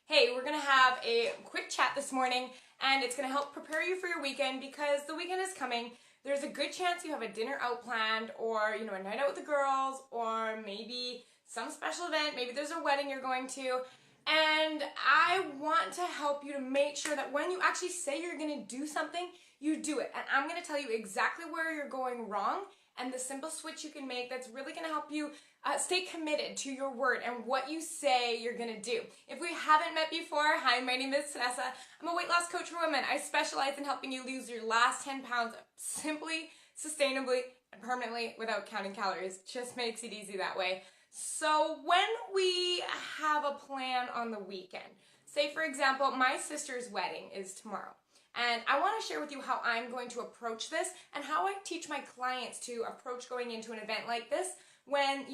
Hey, we're gonna have a quick chat this morning and it's gonna help prepare you for your weekend because the weekend is coming. There's a good chance you have a dinner out planned or, a night out with the girls or maybe some special event. Maybe there's a wedding you're going to. And I want to help you to make sure that when you actually say you're gonna do something, you do it. And I'm gonna tell you exactly where you're going wrong and the simple switch you can make that's really gonna help you stay committed to your word and what you say you're gonna do. If we haven't met before, hi, my name is Vanessa. I'm a weight loss coach for women. I specialize in helping you lose your last 10 pounds simply, sustainably, and permanently without counting calories. Just makes it easy that way. So when we have a plan on the weekend, say for example, my sister's wedding is tomorrow. And I want to share with you how I'm going to approach this and how I teach my clients to approach going into an event like this when,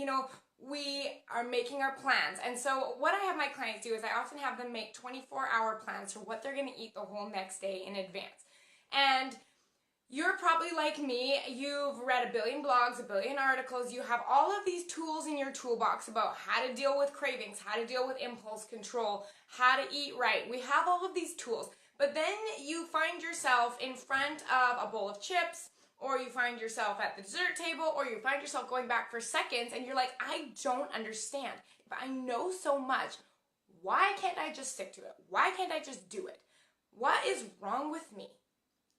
we are making our plans. And so what I have my clients do is I often have them make 24-hour plans for what they're going to eat the whole next day in advance. And you're probably like me, you've read a billion blogs, a billion articles, you have all of these tools in your toolbox about how to deal with cravings, how to deal with impulse control, how to eat right. We have all of these tools. But then you find yourself in front of a bowl of chips, or you find yourself at the dessert table, or you find yourself going back for seconds, and you're like, I don't understand. If I know so much, why can't I just stick to it? Why can't I just do it? What is wrong with me?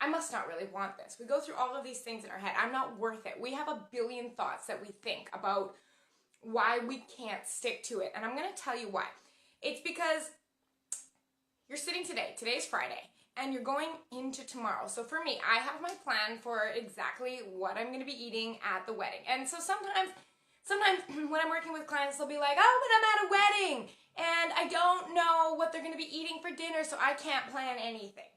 I must not really want this. We go through all of these things in our head. I'm not worth it. We have a billion thoughts that we think about why we can't stick to it. And I'm going to tell you why. It's because you're sitting today. Today's Friday. And you're going into tomorrow. So for me, I have my plan for exactly what I'm going to be eating at the wedding. And so sometimes when I'm working with clients, they'll be like, oh, but I'm at a wedding and I don't know what they're going to be eating for dinner, so I can't plan anything.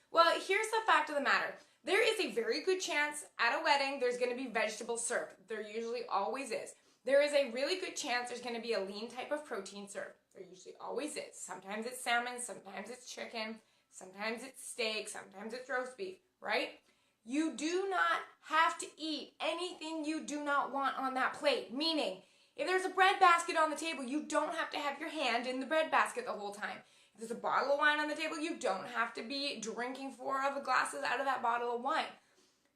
Well, here's the fact of the matter. There is a very good chance at a wedding there's going to be vegetables served. There usually always is. There is a really good chance there's going to be a lean type of protein served. There usually always is. Sometimes it's salmon, sometimes it's chicken, sometimes it's steak, sometimes it's roast beef, right? You do not have to eat anything you do not want on that plate. Meaning, if there's a bread basket on the table, you don't have to have your hand in the bread basket the whole time. If there's a bottle of wine on the table, you don't have to be drinking 4 of the glasses out of that bottle of wine.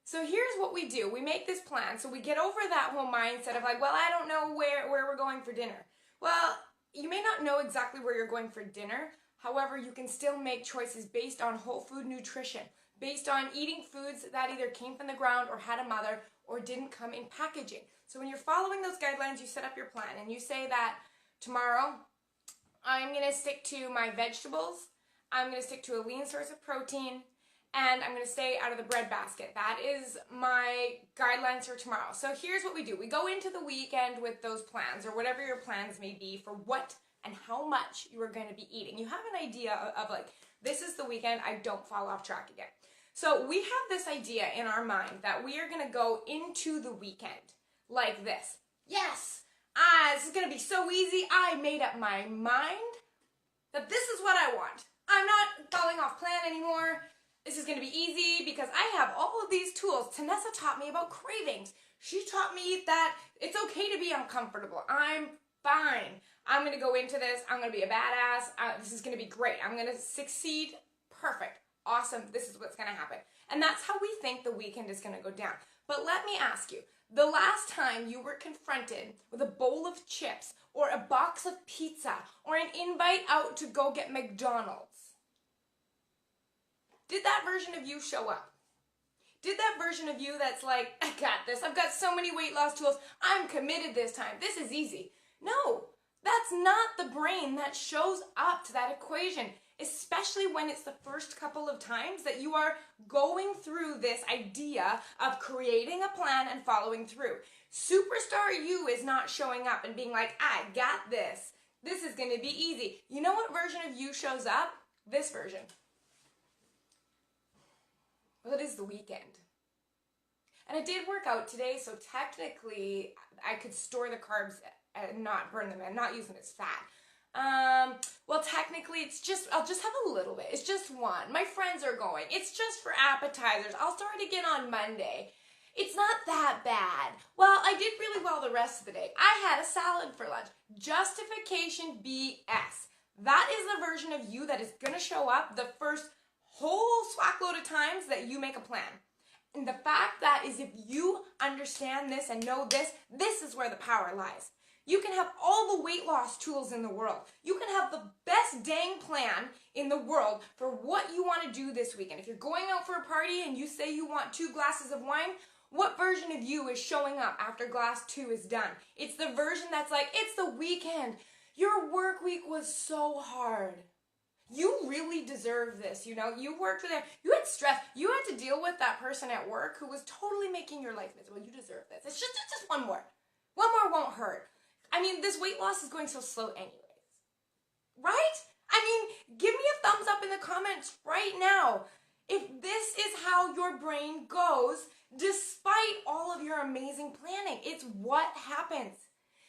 So here's what we do. We make this plan. So we get over that whole mindset of like, well, I don't know where we're going for dinner. Well, you may not know exactly where you're going for dinner. However, you can still make choices based on whole food nutrition, based on eating foods that either came from the ground or had a mother or didn't come in packaging. So when you're following those guidelines, you set up your plan and you say that tomorrow I'm going to stick to my vegetables, I'm going to stick to a lean source of protein, and I'm going to stay out of the bread basket. That is my guidelines for tomorrow. So here's what we do. We go into the weekend with those plans or whatever your plans may be for what and how much you are going to be eating. You have an idea of like, this is the weekend, I don't fall off track again. So we have this idea in our mind that we are going to go into the weekend like this. Yes, this is going to be so easy. I made up my mind that this is what I want. I'm not falling off plan anymore. This is going to be easy because I have all of these tools. Tanessa taught me about cravings. She taught me that it's okay to be uncomfortable. I'm fine. I'm going to go into this. I'm going to be a badass. This is going to be great. I'm going to succeed. Perfect. Awesome. This is what's going to happen. And that's how we think the weekend is going to go down. But let me ask you, the last time you were confronted with a bowl of chips or a box of pizza or an invite out to go get McDonald's, did that version of you show up? Did that version of you that's like, I got this. I've got so many weight loss tools. I'm committed this time. This is easy. No, that's not the brain that shows up to that equation, especially when it's the first couple of times that you are going through this idea of creating a plan and following through. Superstar you is not showing up and being like, I got this. This is going to be easy. You know what version of you shows up? This version. Well, it is the weekend. And I did work out today, so technically I could store the carbs and not burn them and not use them as fat. Well, technically I'll just have a little bit. It's just one. My friends are going. It's just for appetizers. I'll start again on Monday. It's not that bad. Well, I did really well the rest of the day. I had a salad for lunch. Justification BS. That is the version of you that is going to show up the first whole swackload of times that you make a plan. And the fact that is, if you understand this and know this, this is where the power lies. You can have all the weight loss tools in the world. You can have the best dang plan in the world for what you want to do this weekend. If you're going out for a party and you say you want 2 glasses of wine, what version of you is showing up after glass 2 is done? It's the version that's like, it's the weekend. Your work week was so hard. You really deserve this, you know? You worked for them. You had stress. You had to deal with that person at work who was totally making your life miserable. You deserve this. It's just one more. One more won't hurt. I mean, this weight loss is going so slow anyways. Right? I mean, give me a thumbs up in the comments right now if this is how your brain goes despite all of your amazing planning. It's what happens.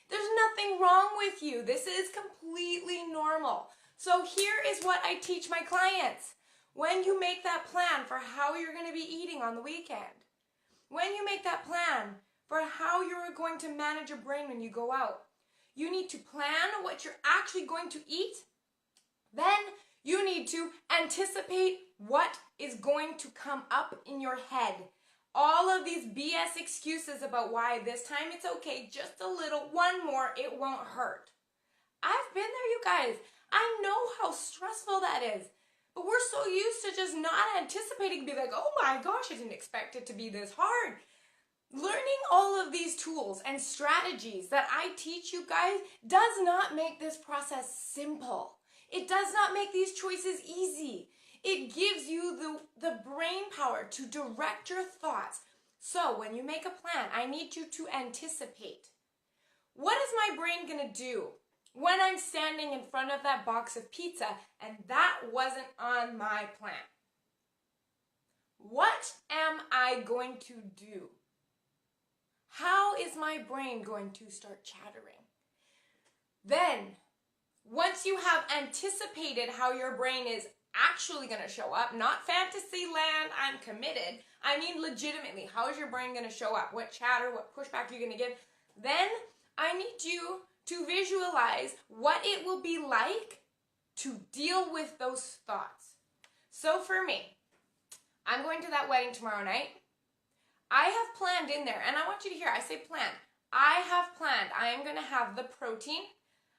There's nothing wrong with you. This is completely normal. So here is what I teach my clients. When you make that plan for how you're going to be eating on the weekend, when you make that plan for how you're going to manage your brain when you go out, you need to plan what you're actually going to eat. Then you need to anticipate what is going to come up in your head. All of these BS excuses about why this time it's okay, just a little, one more, it won't hurt. I've been there, you guys. I know how stressful that is. But we're so used to just not anticipating, be like, oh my gosh, I didn't expect it to be this hard. Learning all of these tools and strategies that I teach you guys does not make this process simple. It does not make these choices easy. It gives you the brain power to direct your thoughts. So when you make a plan, I need you to anticipate. What is my brain gonna do when I'm standing in front of that box of pizza and that wasn't on my plan? What am I going to do? How is my brain going to start chattering? Then, once you have anticipated how your brain is actually going to show up, not fantasy land, I'm committed, I mean legitimately, how is your brain going to show up? What chatter, what pushback are you going to give? Then I need you to visualize what it will be like to deal with those thoughts. So for me, I'm going to that wedding tomorrow night. I have planned in there, and I want you to hear, I say plan. I have planned, I am going to have the protein.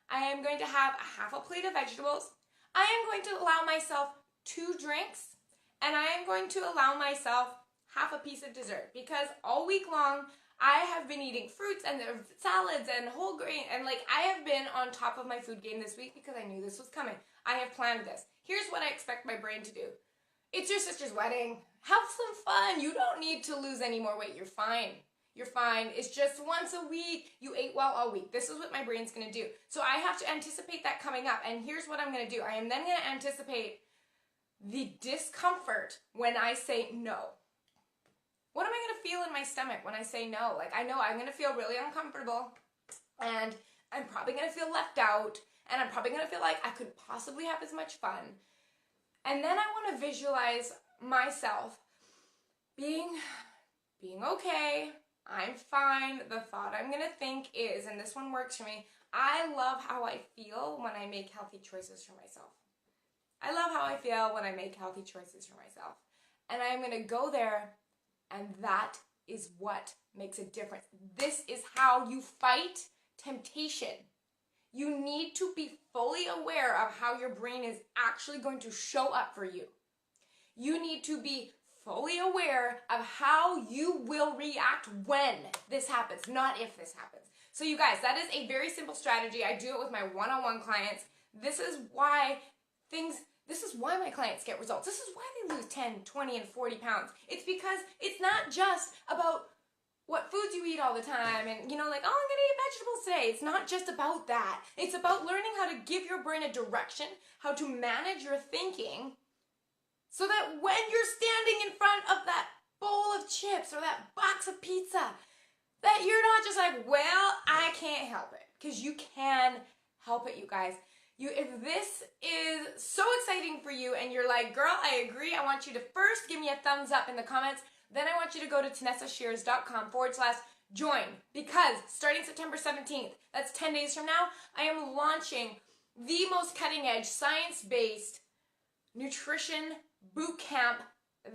I am going to have a half a plate of vegetables. I am going to allow myself 2 drinks, and I am going to allow myself half a piece of dessert, because all week long, I have been eating fruits and salads and whole grain, and like I have been on top of my food game this week because I knew this was coming. I have planned this. Here's what I expect my brain to do. It's your sister's wedding. Have some fun. You don't need to lose any more weight. You're fine. You're fine. It's just once a week. You ate well all week. This is what my brain's going to do. So I have to anticipate that coming up. And here's what I'm going to do. I am then going to anticipate the discomfort when I say no. What am I going to feel in my stomach when I say no? Like, I know I'm going to feel really uncomfortable, and I'm probably going to feel left out, and I'm probably going to feel like I couldn't possibly have as much fun. And then I want to visualize myself being okay. I'm fine. The thought I'm going to think is, and this one works for me, I love how I feel when I make healthy choices for myself. I love how I feel when I make healthy choices for myself. And I'm going to go there, and that is what makes a difference. This is how you fight temptation. You need to be fully aware of how your brain is actually going to show up for you. You need to be fully aware of how you will react when this happens, not if this happens. So you guys, that is a very simple strategy. I do it with my one-on-one clients. This is why my clients get results. This is why they lose 10, 20, and 40 pounds. It's because it's not just about what foods you eat all the time and, you know, like, oh, I'm going to eat vegetables today. It's not just about that. It's about learning how to give your brain a direction, how to manage your thinking, so that when you're standing in front of that bowl of chips or that box of pizza, that you're not just like, well, I can't help it. Because you can help it, you guys. If this is so exciting for you and you're like, girl, I agree, I want you to first give me a thumbs up in the comments. Then I want you to go to TanessaShears.com/join, because starting September 17th, that's 10 days from now, I am launching the most cutting edge, science-based nutrition boot camp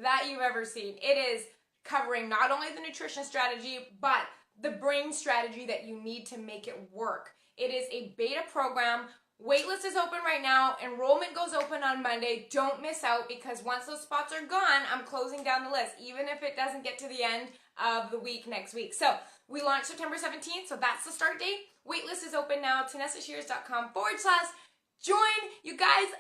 that you've ever seen. It is covering not only the nutrition strategy, but the brain strategy that you need to make it work. It is a beta program. Waitlist is open right now. Enrollment goes open on Monday. Don't miss out, because once those spots are gone, I'm closing down the list, even if it doesn't get to the end of the week next week. So we launch September 17th, so that's the start date. Waitlist is open now, TanessaShears.com/join. You guys,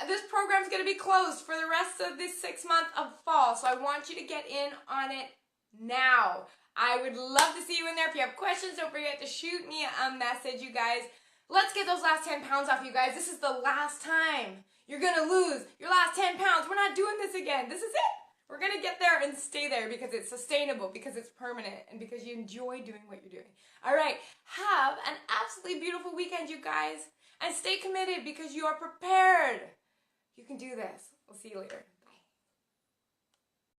this program's going to be closed for the rest of this 6 months of fall, so I want you to get in on it now. I would love to see you in there. If you have questions, don't forget to shoot me a message, you guys. Let's get those last 10 pounds off, you guys. This is the last time you're going to lose your last 10 pounds. We're not doing this again. This is it. We're going to get there and stay there because it's sustainable, because it's permanent, and because you enjoy doing what you're doing. All right. Have an absolutely beautiful weekend, you guys. And stay committed, because you are prepared. You can do this. We'll see you later.